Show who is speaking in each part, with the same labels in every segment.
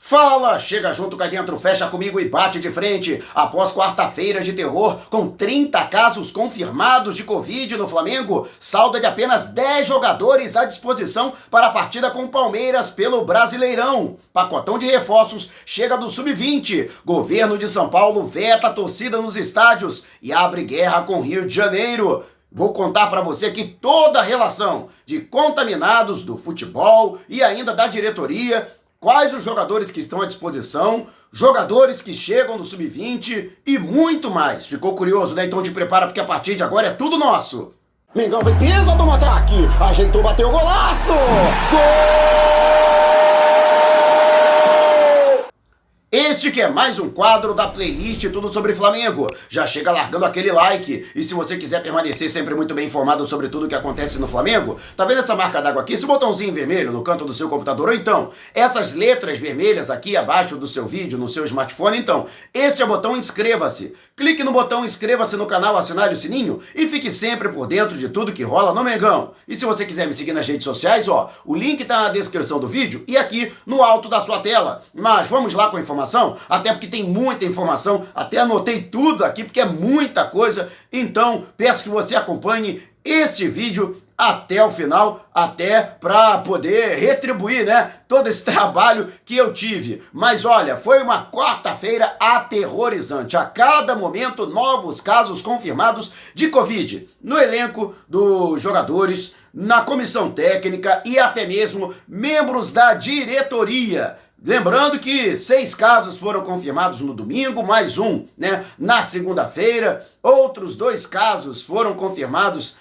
Speaker 1: Fala, chega junto cá dentro, fecha comigo e bate de frente. Após quarta-feira de terror, com 30 casos confirmados de Covid no Flamengo, saldo de apenas 10 jogadores à disposição para a partida com o Palmeiras pelo Brasileirão. Pacotão de reforços chega do Sub-20. Governo de São Paulo veta a torcida nos estádios e abre guerra com Rio de Janeiro. Vou contar para você aqui toda a relação de contaminados do futebol e ainda da diretoria, quais os jogadores que estão à disposição, jogadores que chegam no Sub-20 e muito mais. Ficou curioso, né? Então te prepara porque a partir de agora é tudo nosso. Mengão vem pisa do ataque, ajeitou, bateu o golaço! Gol! Este que é mais um quadro da playlist Tudo Sobre Flamengo. Já chega largando aquele like. E se você quiser permanecer sempre muito bem informado sobre tudo o que acontece no Flamengo, tá vendo essa marca d'água aqui? Esse botãozinho vermelho no canto do seu computador, ou então essas letras vermelhas aqui abaixo do seu vídeo, no seu smartphone, então este é o botão inscreva-se. Clique no botão inscreva-se no canal, assinale o sininho e fique sempre por dentro de tudo que rola no Mengão. E se você quiser me seguir nas redes sociais, ó, o link tá na descrição do vídeo e aqui no alto da sua tela. Mas vamos lá com a informação, até porque tem muita informação, até anotei tudo aqui porque é muita coisa, então peço que você acompanhe este vídeo até o final, até para poder retribuir, né, todo esse trabalho que eu tive. Mas olha, foi uma quarta-feira aterrorizante. A cada momento, novos casos confirmados de Covid no elenco dos jogadores, na comissão técnica e até mesmo membros da diretoria. Lembrando que 6 casos foram confirmados no domingo, mais um, né, na segunda-feira. Outros 2 casos foram confirmados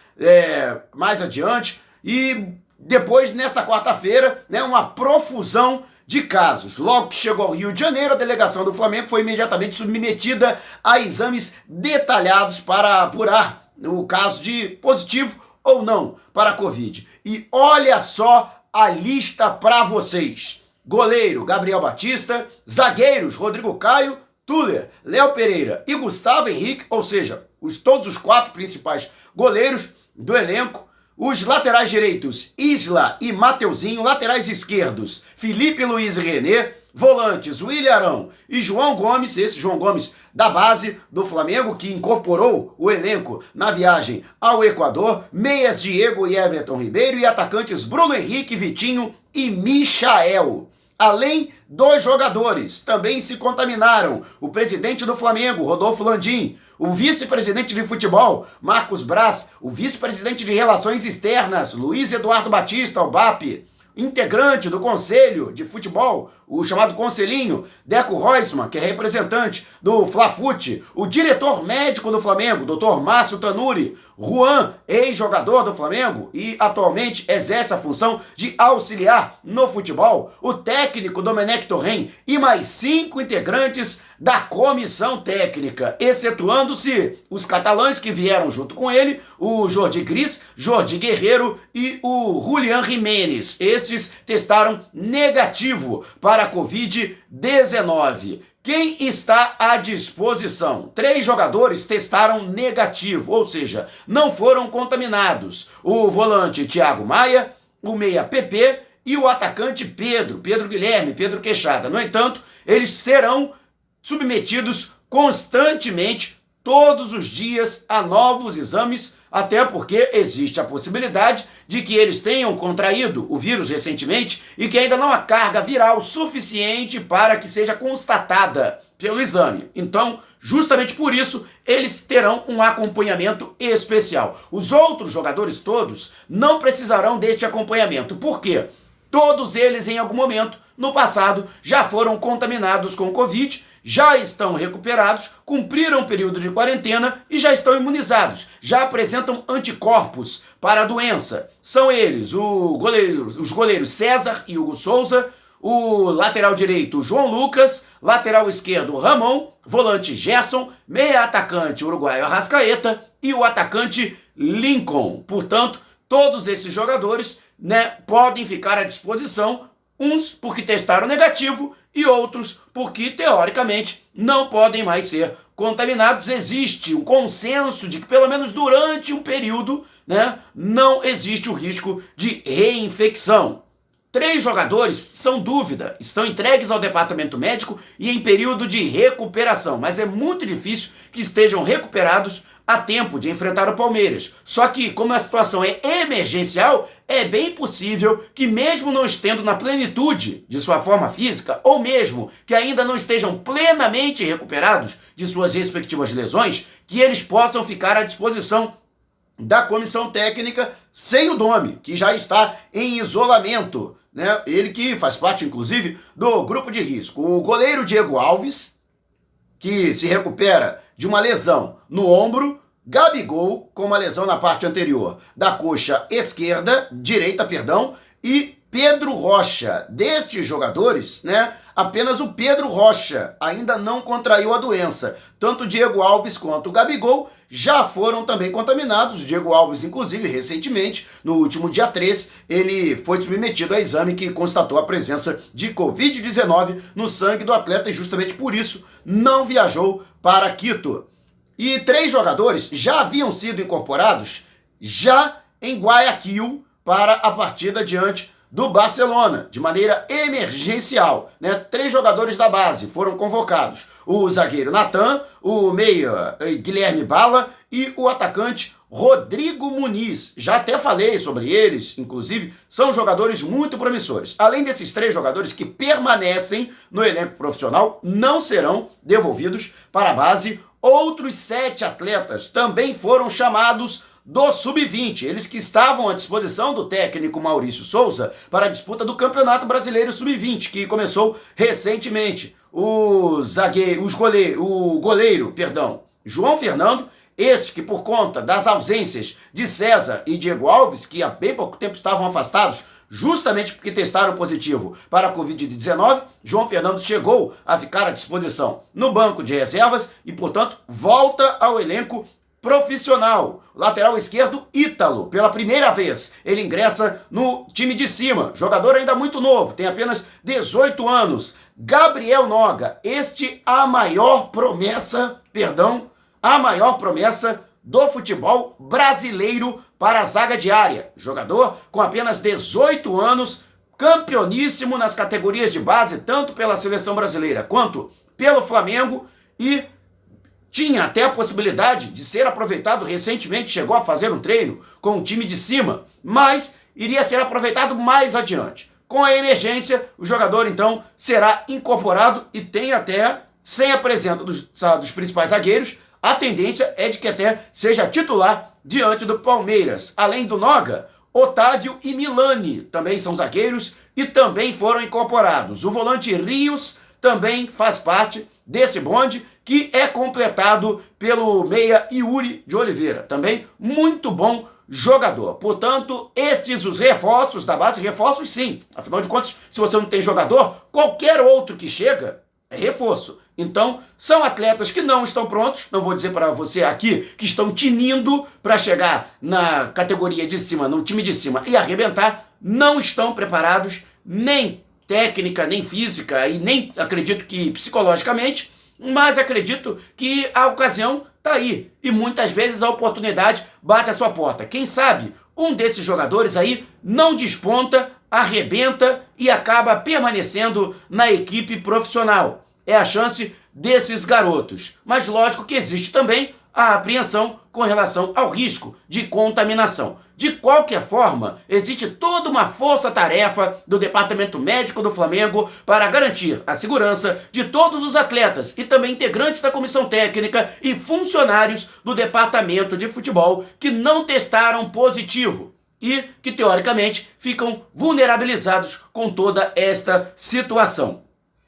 Speaker 1: mais adiante. E depois, nesta quarta-feira, né, uma profusão de casos. Logo que chegou ao Rio de Janeiro, a delegação do Flamengo foi imediatamente submetida a exames detalhados para apurar o caso de positivo ou não para a Covid. E olha só a lista para vocês. Goleiro Gabriel Batista, zagueiros Rodrigo Caio, Tuller, Léo Pereira e Gustavo Henrique, ou seja, todos os 4 principais goleiros do elenco. Os laterais direitos, Isla e Mateuzinho, laterais esquerdos, Felipe Luiz e René, volantes, William Arão e João Gomes, esse João Gomes da base do Flamengo, que incorporou o elenco na viagem ao Equador, meias Diego e Everton Ribeiro e atacantes Bruno Henrique, Vitinho e Michael. Além dos jogadores, também se contaminaram o presidente do Flamengo, Rodolfo Landim, o vice-presidente de futebol, Marcos Braz, o vice-presidente de relações externas, Luiz Eduardo Batista, o BAP, integrante do Conselho de Futebol, o chamado Conselhinho, Deco Roisman, que é representante do Flafute, o diretor médico do Flamengo, Dr. Márcio Tanuri, Juan, ex-jogador do Flamengo e atualmente exerce a função de auxiliar no futebol, o técnico Domenech Torrent e mais 5 integrantes da comissão técnica, excetuando-se os catalães que vieram junto com ele, o Jordi Gris, Jordi Guerreiro e o Julián Jiménez. Estes testaram negativo para a Covid-19. Quem está à disposição? 3 jogadores testaram negativo, ou seja, não foram contaminados. O volante Thiago Maia, o meia PP e o atacante Pedro Guilherme, Pedro Queixada. No entanto, eles serão submetidos constantemente, todos os dias, a novos exames, até porque existe a possibilidade de que eles tenham contraído o vírus recentemente e que ainda não há carga viral suficiente para que seja constatada pelo exame. Então, justamente por isso, eles terão um acompanhamento especial. Os outros jogadores todos não precisarão deste acompanhamento. Por quê? Todos eles, em algum momento, no passado, já foram contaminados com Covid, já estão recuperados, cumpriram o período de quarentena e já estão imunizados, já apresentam anticorpos para a doença. São eles os goleiros César e Hugo Souza, o lateral direito João Lucas, lateral esquerdo Ramon, volante Gerson, meia atacante uruguaio Arrascaeta e o atacante Lincoln. Portanto, todos esses jogadores, né, podem ficar à disposição, uns porque testaram negativo e outros porque, teoricamente, não podem mais ser contaminados. Existe um consenso de que, pelo menos durante um período, né, não existe o risco de reinfecção. 3 jogadores são dúvida, estão entregues ao departamento médico e em período de recuperação, mas é muito difícil que estejam recuperados a tempo de enfrentar o Palmeiras. Só que, como a situação é emergencial, é bem possível que, mesmo não estando na plenitude de sua forma física, ou mesmo que ainda não estejam plenamente recuperados de suas respectivas lesões, que eles possam ficar à disposição da comissão técnica sem o Domi, que já está em isolamento, né? Ele que faz parte, inclusive, do grupo de risco. O goleiro Diego Alves, que se recupera de uma lesão no ombro, Gabigol, com uma lesão na parte anterior da coxa direita, e Pedro Rocha. Destes jogadores, né, apenas o Pedro Rocha ainda não contraiu a doença. Tanto o Diego Alves quanto o Gabigol já foram também contaminados. O Diego Alves, inclusive, recentemente, no último dia 3, ele foi submetido a exame que constatou a presença de Covid-19 no sangue do atleta e justamente por isso não viajou para Quito. E 3 jogadores já haviam sido incorporados já em Guayaquil para a partida diante do Barcelona, de maneira emergencial, né? 3 jogadores da base foram convocados: o zagueiro Natan, o meia Guilherme Bala e o atacante Rodrigo Muniz. Já até falei sobre eles, inclusive, são jogadores muito promissores. Além desses 3 jogadores que permanecem no elenco profissional, não serão devolvidos para a base. Outros 7 atletas também foram chamados do Sub-20, eles que estavam à disposição do técnico Maurício Souza para a disputa do Campeonato Brasileiro Sub-20, que começou recentemente. O goleiro, João Fernando, este que por conta das ausências de César e Diego Alves, que há bem pouco tempo estavam afastados, justamente porque testaram positivo para a Covid-19, João Fernando chegou a ficar à disposição no banco de reservas e, portanto, volta ao elenco profissional. Lateral esquerdo, Ítalo, pela primeira vez, ele ingressa no time de cima. Jogador ainda muito novo, tem apenas 18 anos. Gabriel Noga, a maior promessa do futebol brasileiro para a zaga de área. Jogador com apenas 18 anos, campeoníssimo nas categorias de base, tanto pela seleção brasileira quanto pelo Flamengo, e tinha até a possibilidade de ser aproveitado recentemente, chegou a fazer um treino com o time de cima, mas iria ser aproveitado mais adiante. Com a emergência, o jogador então será incorporado e tem até, sem a presença dos principais zagueiros, a tendência é de que até seja titular diante do Palmeiras. Além do Noga, Otávio e Milani também são zagueiros e também foram incorporados. O volante Rios também faz parte desse bonde, que é completado pelo meia Yuri de Oliveira, também muito bom jogador. Portanto, estes os reforços da base, reforços sim, afinal de contas, se você não tem jogador, qualquer outro que chega é reforço. Então, são atletas que não estão prontos, não vou dizer para você aqui que estão tinindo para chegar na categoria de cima, no time de cima e arrebentar, não estão preparados nem técnica, nem física e nem acredito que psicologicamente, mas acredito que a ocasião está aí e muitas vezes a oportunidade bate à sua porta. Quem sabe um desses jogadores aí não desponta, arrebenta e acaba permanecendo na equipe profissional. É a chance desses garotos. Mas lógico que existe também a apreensão com relação ao risco de contaminação. De qualquer forma, existe toda uma força-tarefa do Departamento Médico do Flamengo para garantir a segurança de todos os atletas e também integrantes da comissão técnica e funcionários do Departamento de Futebol que não testaram positivo e que, teoricamente, ficam vulnerabilizados com toda esta situação.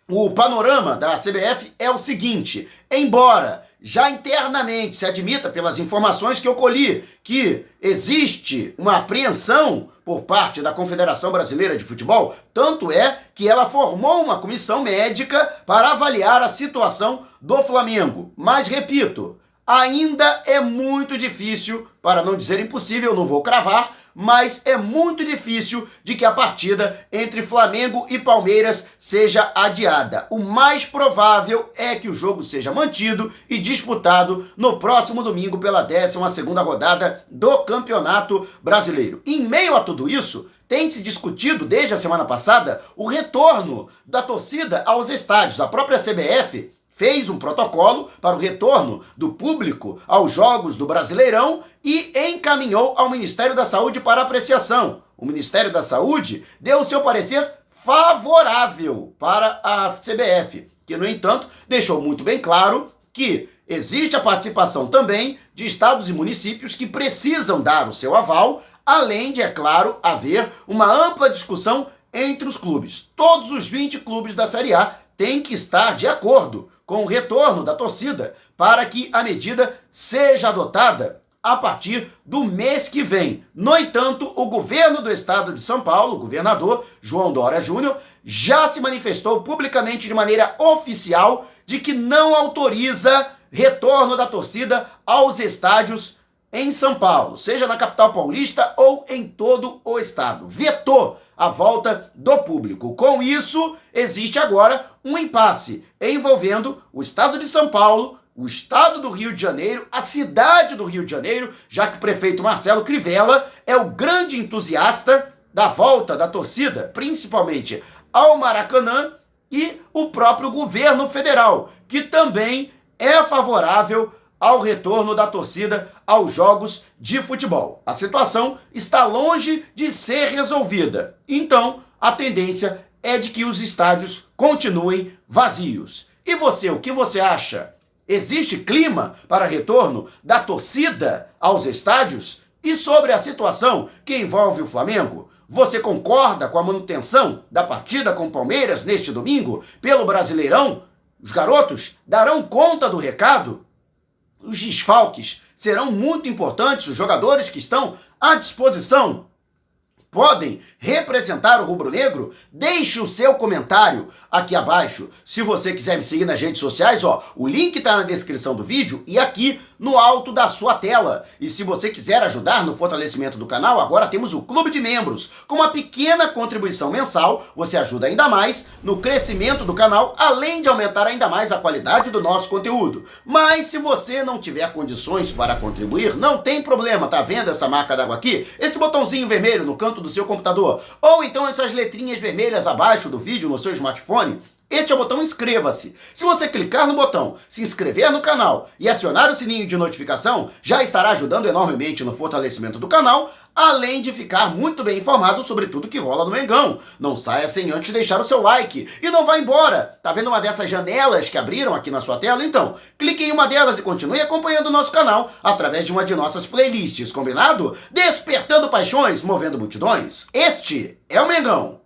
Speaker 1: O panorama da CBF é o seguinte: embora já internamente se admita pelas informações que eu colhi que existe uma apreensão por parte da Confederação Brasileira de Futebol, tanto é que ela formou uma comissão médica para avaliar a situação do Flamengo. Mas, repito, ainda é muito difícil, para não dizer impossível, não vou cravar, mas é muito difícil de que a partida entre Flamengo e Palmeiras seja adiada. O mais provável é que o jogo seja mantido e disputado no próximo domingo pela 12ª rodada do Campeonato Brasileiro. Em meio a tudo isso, tem se discutido desde a semana passada o retorno da torcida aos estádios. A própria CBF fez um protocolo para o retorno do público aos jogos do Brasileirão e encaminhou ao Ministério da Saúde para apreciação. O Ministério da Saúde deu o seu parecer favorável para a CBF, que, no entanto, deixou muito bem claro que existe a participação também de estados e municípios que precisam dar o seu aval, além de, é claro, haver uma ampla discussão entre os clubes. Todos os 20 clubes da Série A têm que estar de acordo com o retorno da torcida para que a medida seja adotada a partir do mês que vem. No entanto, o governo do estado de São Paulo, o governador João Dória Júnior, já se manifestou publicamente de maneira oficial de que não autoriza retorno da torcida aos estádios em São Paulo, seja na capital paulista ou em todo o estado. Vetou a volta do público. Com isso, existe agora um impasse envolvendo o estado de São Paulo, o estado do Rio de Janeiro, a cidade do Rio de Janeiro, já que o prefeito Marcelo Crivella é o grande entusiasta da volta da torcida, principalmente ao Maracanã, e o próprio governo federal, que também é favorável ao retorno da torcida aos jogos de futebol. A situação está longe de ser resolvida. Então, a tendência é de que os estádios continuem vazios. E você, o que você acha? Existe clima para retorno da torcida aos estádios? E sobre a situação que envolve o Flamengo? Você concorda com a manutenção da partida com o Palmeiras neste domingo pelo Brasileirão? Os garotos darão conta do recado? Os desfalques serão muito importantes, os jogadores que estão à disposição podem representar o rubro-negro? Deixe o seu comentário aqui abaixo. Se você quiser me seguir nas redes sociais, o link está na descrição do vídeo e aqui no alto da sua tela. E se você quiser ajudar no fortalecimento do canal, agora temos o Clube de Membros. Com uma pequena contribuição mensal, você ajuda ainda mais no crescimento do canal, além de aumentar ainda mais a qualidade do nosso conteúdo. Mas se você não tiver condições para contribuir, não tem problema, tá vendo essa marca d'água aqui? Esse botãozinho vermelho no canto do seu computador, ou então essas letrinhas vermelhas abaixo do vídeo no seu smartphone, este é o botão inscreva-se. Se você clicar no botão se inscrever no canal e acionar o sininho de notificação, já estará ajudando enormemente no fortalecimento do canal, além de ficar muito bem informado sobre tudo que rola no Mengão. Não saia sem antes deixar o seu like e não vá embora. Tá vendo uma dessas janelas que abriram aqui na sua tela? Então, clique em uma delas e continue acompanhando o nosso canal através de uma de nossas playlists, combinado? Despertando paixões, movendo multidões. Este é o Mengão.